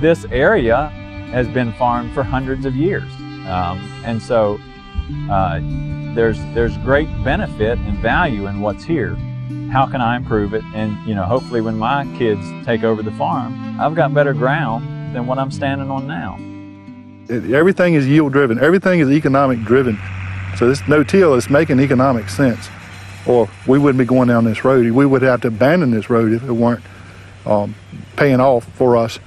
this area has been farmed for hundreds of years. And so there's great benefit and value in what's here. How can I improve it? And hopefully when my kids take over the farm, I've got better ground than what I'm standing on now. Everything is yield driven. Everything is economic driven. So this no-till is making economic sense, or we wouldn't be going down this road. We would have to abandon this road if it weren't paying off for us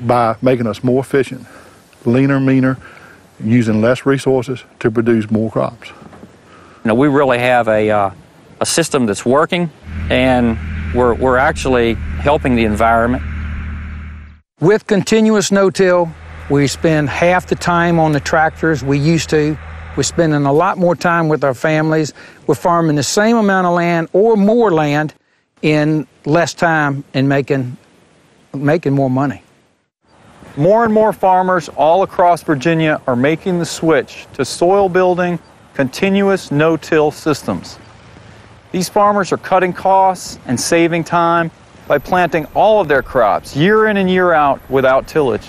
by making us more efficient, leaner, meaner, using less resources to produce more crops. We really have a system that's working, and we're actually helping the environment. With continuous no-till, we spend half the time on the tractors we used to. We're spending a lot more time with our families. We're farming the same amount of land or more land in less time and making more money. More and more farmers all across Virginia are making the switch to soil building, continuous no-till systems. These farmers are cutting costs and saving time by planting all of their crops year in and year out without tillage.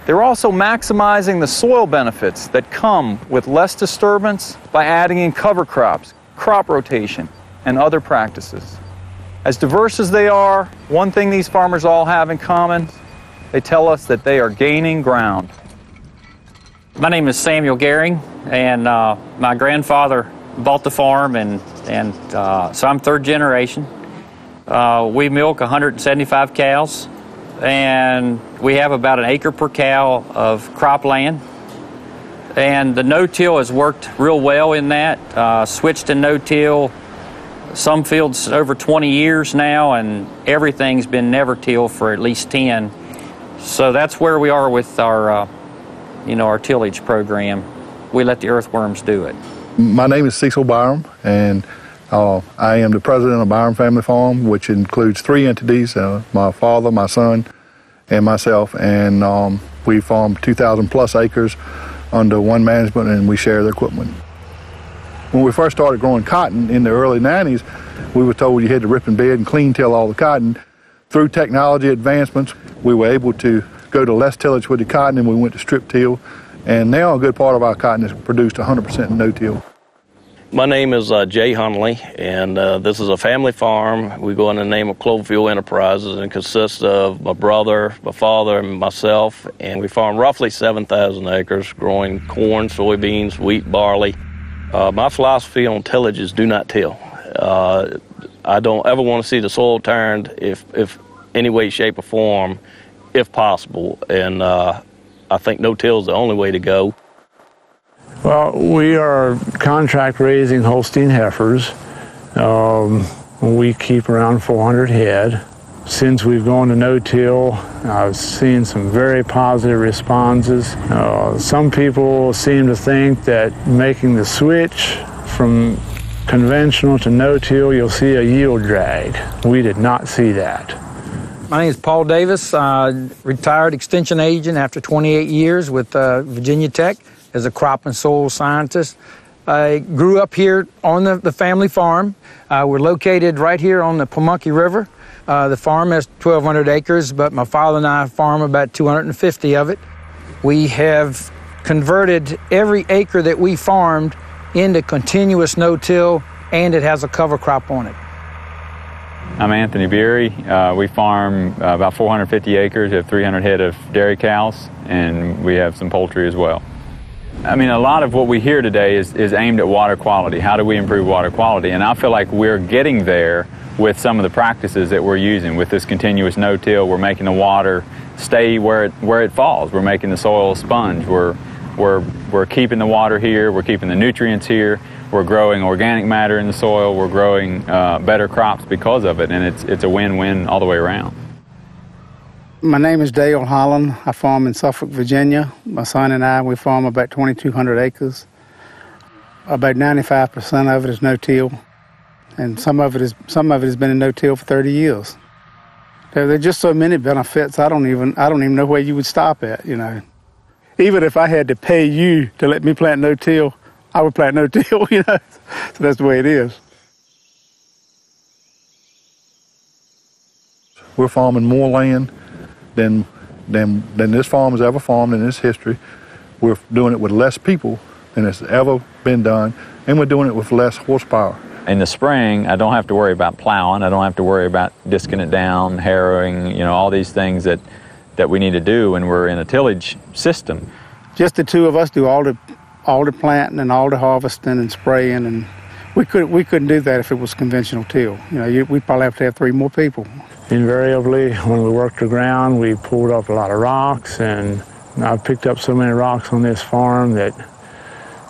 They're also maximizing the soil benefits that come with less disturbance by adding in cover crops, crop rotation, and other practices. As diverse as they are, one thing these farmers all have in common, they tell us that they are gaining ground. My name is Samuel Gehring, and my grandfather bought the farm, and so I'm third generation. We milk 175 cows. And we have about an acre per cow of cropland. And the no-till has worked real well in that. Switched to no-till, some fields over 20 years now, and everything's been never-till for at least 10. So that's where we are with our tillage program. We let the earthworms do it. My name is Cecil Byram, and I am the president of Byram Family Farm, which includes 3 entities, my father, my son, and myself, and we farm 2,000 plus acres under one management, and we share the equipment. When we first started growing cotton in the early 90s, we were told you had to rip and bed and clean till all the cotton. Through technology advancements, we were able to go to less tillage with the cotton, and we went to strip till, and now a good part of our cotton is produced 100% no-till. My name is Jay Hunley, and this is a family farm. We go in the name of Cloverfield Enterprises, and it consists of my brother, my father, and myself. And we farm roughly 7,000 acres, growing corn, soybeans, wheat, barley. My philosophy on tillage is do not till. I don't ever want to see the soil turned if any way, shape, or form, if possible. And I think no-till is the only way to go. Well, we are contract raising Holstein heifers. We keep around 400 head. Since we've gone to no-till, I've seen some very positive responses. Some people seem to think that making the switch from conventional to no-till, you'll see a yield drag. We did not see that. My name is Paul Davis, retired extension agent after 28 years with Virginia Tech as a crop and soil scientist. I grew up here on the family farm. We're located right here on the Pamunkey River. The farm has 1,200 acres, but my father and I farm about 250 of it. We have converted every acre that we farmed into continuous no-till, and it has a cover crop on it. I'm Anthony Beery. We farm about 450 acres. We have 300 head of dairy cows, and we have some poultry as well. I mean, a lot of what we hear today is aimed at water quality. How do we improve water quality? And I feel like we're getting there with some of the practices that we're using. With this continuous no-till, we're making the water stay where it falls. We're making the soil a sponge. We're keeping the water here. We're keeping the nutrients here. We're growing organic matter in the soil. We're growing better crops because of it, and it's a win-win all the way around. My name is Dale Holland. I farm in Suffolk, Virginia. My son and I, we farm about 2,200 acres. About 95% of it is no-till, and some of it has been in no-till for 30 years. There are just so many benefits. I don't even know where you would stop at. Even if I had to pay you to let me plant no-till, I would plant no-till. So that's the way it is. We're farming more land than than this farm has ever farmed in its history. We're doing it with less people than it's ever been done, and we're doing it with less horsepower. In the spring, I don't have to worry about plowing. I don't have to worry about disking it down, harrowing, all these things that we need to do when we're in a tillage system. Just the two of us do all the planting and all the harvesting and spraying, and we couldn't do that if it was conventional till. We'd probably have to have 3 more people. Invariably, when we worked the ground, we pulled up a lot of rocks, and I've picked up so many rocks on this farm that,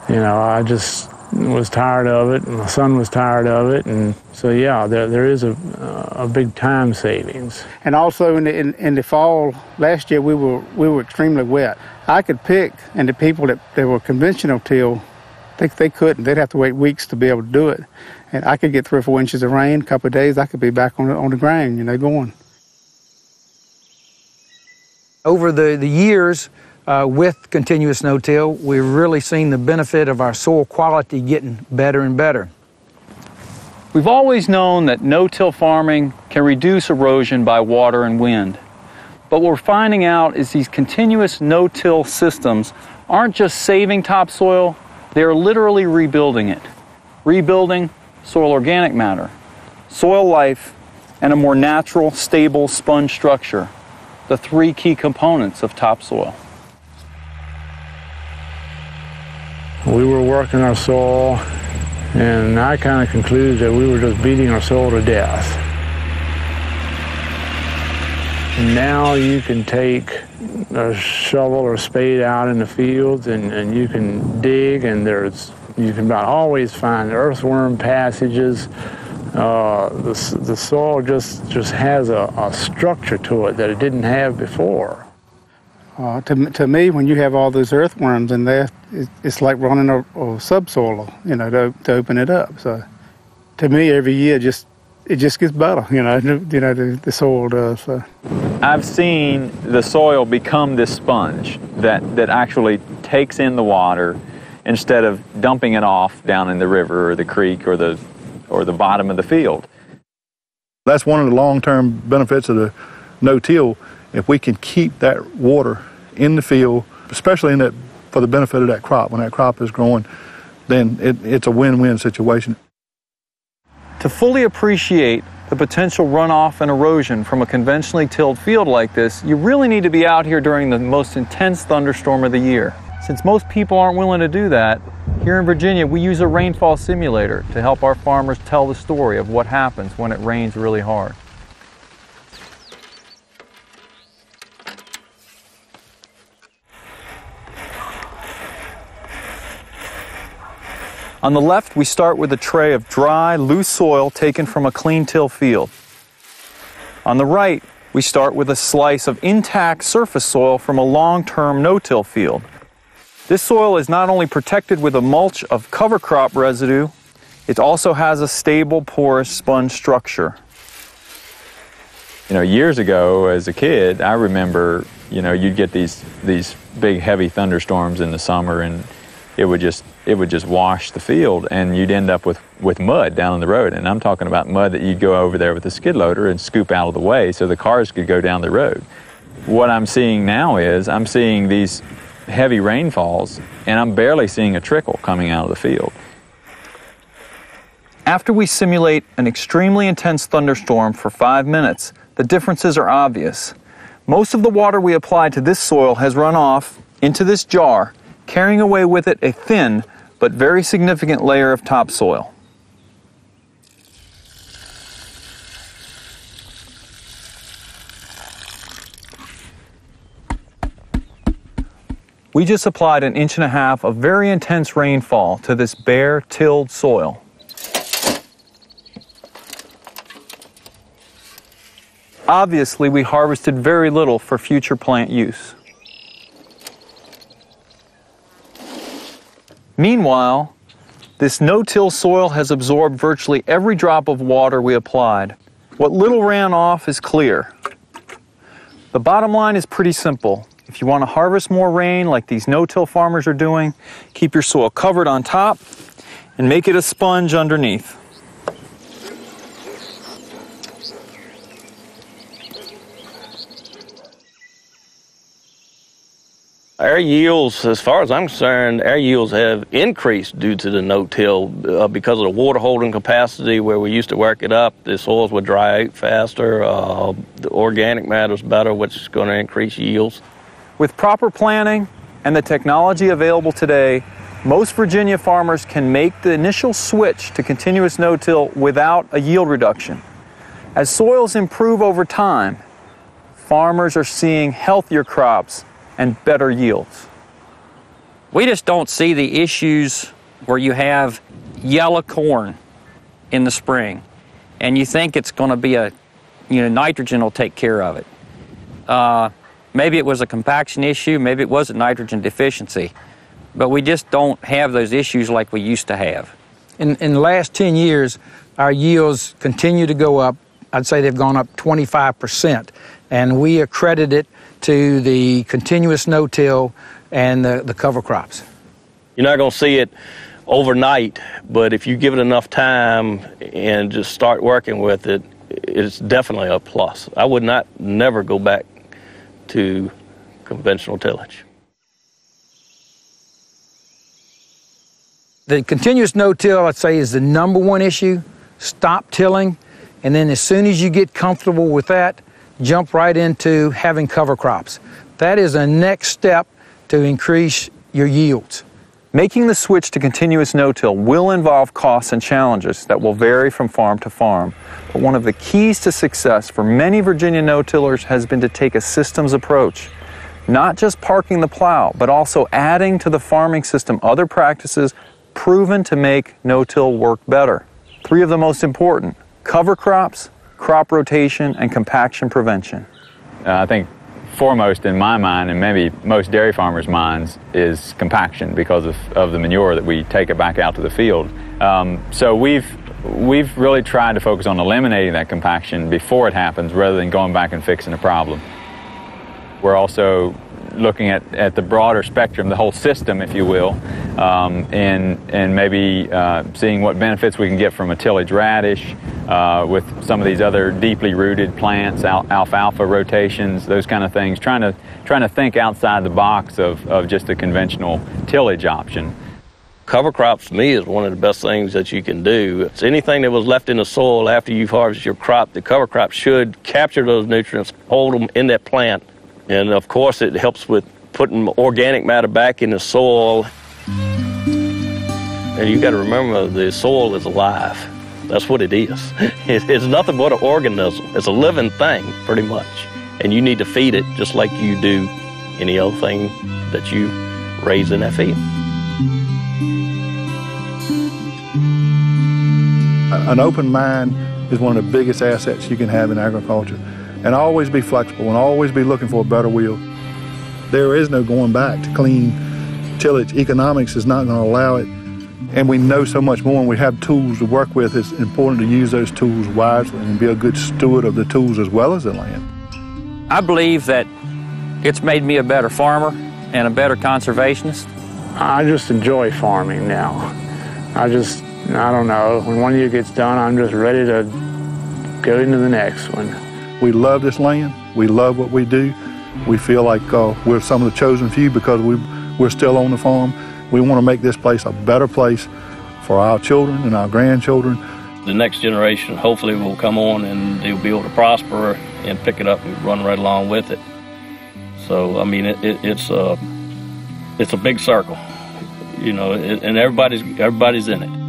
I just was tired of it, and my son was tired of it, and so yeah, there is a big time savings. And also in the fall last year, we were extremely wet. I could pick, and the people that were conventional till, they couldn't. They'd have to wait weeks to be able to do it. And I could get 3 or 4 inches of rain, a couple of days, I could be back on the ground, going. Over the years, with continuous no-till, we've really seen the benefit of our soil quality getting better and better. We've always known that no-till farming can reduce erosion by water and wind. But what we're finding out is these continuous no-till systems aren't just saving topsoil, they're literally rebuilding it. Rebuilding soil organic matter, soil life, and a more natural, stable sponge structure, the 3 key components of topsoil. We were working our soil, and I kind of concluded that we were just beating our soil to death. And now you can take a shovel or spade out in the fields, and you can dig, and you can about always find earthworm passages. The soil just has a structure to it that it didn't have before. To me, when you have all those earthworms in there, it's like running a subsoil, to open it up. So, to me, every year it just gets better, the soil does. So. I've seen the soil become this sponge that actually takes in the water instead of dumping it off down in the river or the creek or the bottom of the field. That's one of the long-term benefits of the no-till. If we can keep that water in the field, especially for the benefit of that crop, when that crop is growing, then it's a win-win situation. To fully appreciate the potential runoff and erosion from a conventionally tilled field like this, you really need to be out here during the most intense thunderstorm of the year. Since most people aren't willing to do that, here in Virginia we use a rainfall simulator to help our farmers tell the story of what happens when it rains really hard. On the left, we start with a tray of dry, loose soil taken from a clean till field. On the right, we start with a slice of intact surface soil from a long-term no-till field. This soil is not only protected with a mulch of cover crop residue, it also has a stable, porous sponge structure. Years ago, as a kid, I remember, you'd get these big, heavy thunderstorms in the summer, and it would just wash the field, and you'd end up with mud down on the road. And I'm talking about mud that you'd go over there with a skid loader and scoop out of the way so the cars could go down the road. What I'm seeing now is I'm seeing these heavy rainfalls, and I'm barely seeing a trickle coming out of the field. After we simulate an extremely intense thunderstorm for 5 minutes, the differences are obvious. Most of the water we applied to this soil has run off into this jar, carrying away with it a thin but very significant layer of topsoil. We just applied 1.5 inches of very intense rainfall to this bare, tilled soil. Obviously, we harvested very little for future plant use. Meanwhile, this no-till soil has absorbed virtually every drop of water we applied. What little ran off is clear. The bottom line is pretty simple. If you want to harvest more rain like these no-till farmers are doing, keep your soil covered on top and make it a sponge underneath. Our yields, as far as I'm concerned, our yields have increased due to the no-till because of the water holding capacity. Where we used to work it up, the soils would dry out faster, the organic matter's better, which is going to increase yields. With proper planning and the technology available today, most Virginia farmers can make the initial switch to continuous no-till without a yield reduction. As soils improve over time, farmers are seeing healthier crops and better yields. We just don't see the issues where you have yellow corn in the spring and you think it's going to be nitrogen will take care of it. Maybe it was a compaction issue, maybe it was a nitrogen deficiency, but we just don't have those issues like we used to have. In the last 10 years, our yields continue to go up. I'd say they've gone up 25%, and we accredit it to the continuous no-till and the cover crops. You're not going to see it overnight, but if you give it enough time and just start working with it, it's definitely a plus. I would never go back to conventional tillage. The continuous no-till, I'd say, is the number one issue. Stop tilling, and then as soon as you get comfortable with that, jump right into having cover crops. That is a next step to increase your yields. Making the switch to continuous no-till will involve costs and challenges that will vary from farm to farm. But one of the keys to success for many Virginia no-tillers has been to take a systems approach. Not just parking the plow, but also adding to the farming system other practices proven to make no-till work better. 3 of the most important: cover crops, crop rotation, and compaction prevention. I think foremost in my mind, and maybe most dairy farmers' minds, is compaction because of the manure that we take it back out to the field. So we've really tried to focus on eliminating that compaction before it happens rather than going back and fixing the problem. We're also looking at the broader spectrum, the whole system, if you will, and maybe seeing what benefits we can get from a tillage radish with some of these other deeply rooted plants, alfalfa rotations, those kind of things, trying to think outside the box of just a conventional tillage option. Cover crops, to me, is one of the best things that you can do. It's anything that was left in the soil after you've harvested your crop. The cover crop should capture those nutrients, hold them in that plant. And of course, it helps with putting organic matter back in the soil. And you got to remember, the soil is alive. That's what it is. It's nothing but an organism. It's a living thing, pretty much. And you need to feed it just like you do any other thing that you raise in that field. An open mind is one of the biggest assets you can have in agriculture. And always be flexible and always be looking for a better wheel. There is no going back to clean tillage. Economics is not going to allow it. And we know so much more and we have tools to work with. It's important to use those tools wisely and be a good steward of the tools as well as the land. I believe that it's made me a better farmer and a better conservationist. I just enjoy farming now. I don't know, when one year gets done, I'm just ready to go into the next one. We love this land. We love what we do. We feel like we're some of the chosen few because we're still on the farm. We want to make this place a better place for our children and our grandchildren. The next generation hopefully will come on and they'll be able to prosper and pick it up and run right along with it. So, I mean, it's a big circle, you know, and everybody's in it.